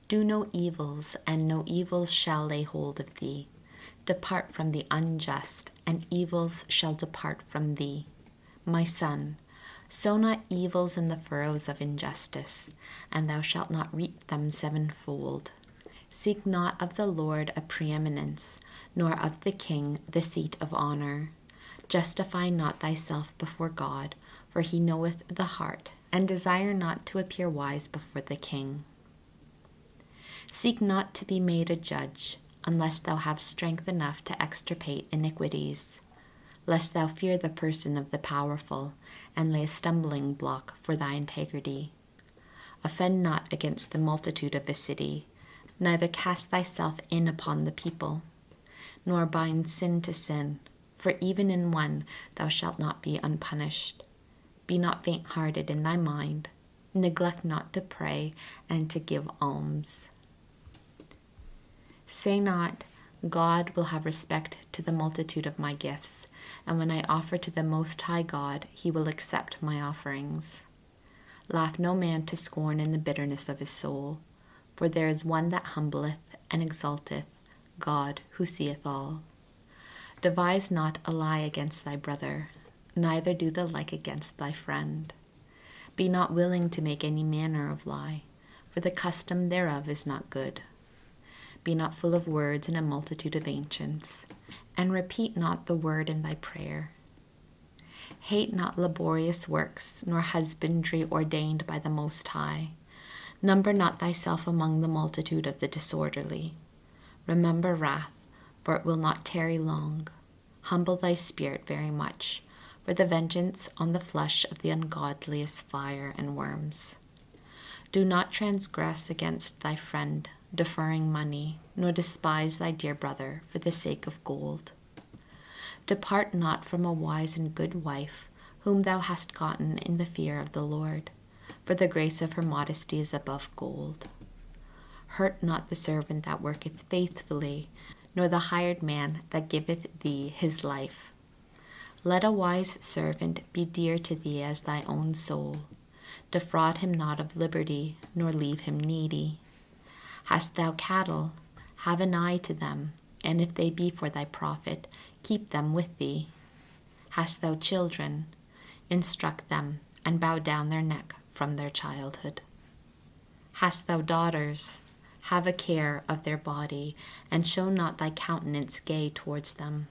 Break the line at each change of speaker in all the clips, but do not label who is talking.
Do no evils, and no evils shall lay hold of thee. Depart from the unjust, and evils shall depart from thee. My son, sow not evils in the furrows of injustice, and thou shalt not reap them sevenfold. Seek not of the Lord a preeminence, nor of the king the seat of honor. Justify not thyself before God, for he knoweth the heart, and desire not to appear wise before the king. Seek not to be made a judge, unless thou have strength enough to extirpate iniquities, lest thou fear the person of the powerful, and lay a stumbling block for thy integrity. Offend not against the multitude of a city, neither cast thyself in upon the people, nor bind sin to sin, for even in one thou shalt not be unpunished. Be not faint-hearted in thy mind, neglect not to pray and to give alms. Say not, God will have respect to the multitude of my gifts, and when I offer to the Most High God, he will accept my offerings. Laugh no man to scorn in the bitterness of his soul, for there is one that humbleth and exalteth, God who seeth all. Devise not a lie against thy brother, neither do the like against thy friend. Be not willing to make any manner of lie, for the custom thereof is not good. Be not full of words in a multitude of ancients, and repeat not the word in thy prayer. Hate not laborious works, nor husbandry ordained by the Most High. Number not thyself among the multitude of the disorderly. Remember wrath, for it will not tarry long. Humble thy spirit very much, for the vengeance on the flesh of the ungodly is fire and worms. Do not transgress against thy friend, deferring money, nor despise thy dear brother for the sake of gold. Depart not from a wise and good wife, whom thou hast gotten in the fear of the Lord, for the grace of her modesty is above gold. Hurt not the servant that worketh faithfully, nor the hired man that giveth thee his life. Let a wise servant be dear to thee as thy own soul. Defraud him not of liberty, nor leave him needy. Hast thou cattle? Have an eye to them, and if they be for thy profit, keep them with thee. Hast thou children? Instruct them, and bow down their neck from their childhood. Hast thou daughters? Have a care of their body, and show not thy countenance gay towards them.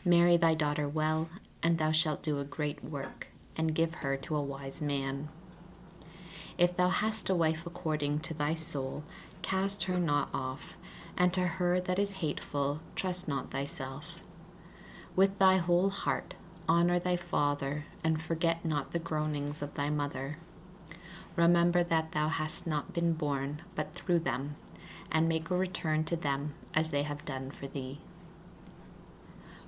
Marry thy daughter well, and thou shalt do a great work, and give her to a wise man. If thou hast a wife according to thy soul, cast her not off, and to her that is hateful trust not thyself. With thy whole heart honor thy father, and forget not the groanings of thy mother. Remember that thou hast not been born, but through them, and make a return to them as they have done for thee.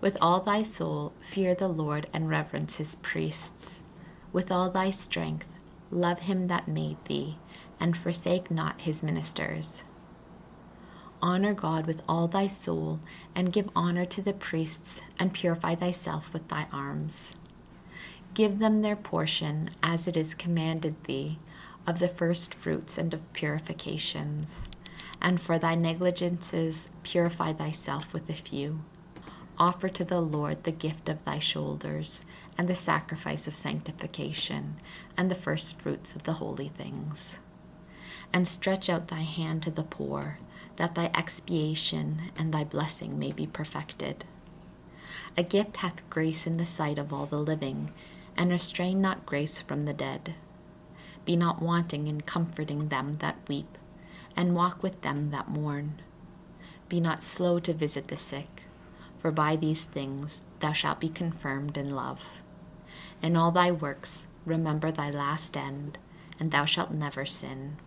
With all thy soul fear the Lord and reverence his priests. With all thy strength love him that made thee, and forsake not his ministers. Honor God with all thy soul, and give honor to the priests, and purify thyself with thy arms. Give them their portion, as it is commanded thee, of the first fruits and of purifications. And for thy negligences purify thyself with a few. Offer to the Lord the gift of thy shoulders, and the sacrifice of sanctification, and the first fruits of the holy things. And stretch out thy hand to the poor, that thy expiation and thy blessing may be perfected. A gift hath grace in the sight of all the living, and restrain not grace from the dead. Be not wanting in comforting them that weep, and walk with them that mourn. Be not slow to visit the sick, for by these things thou shalt be confirmed in love. In all thy works remember thy last end, and thou shalt never sin.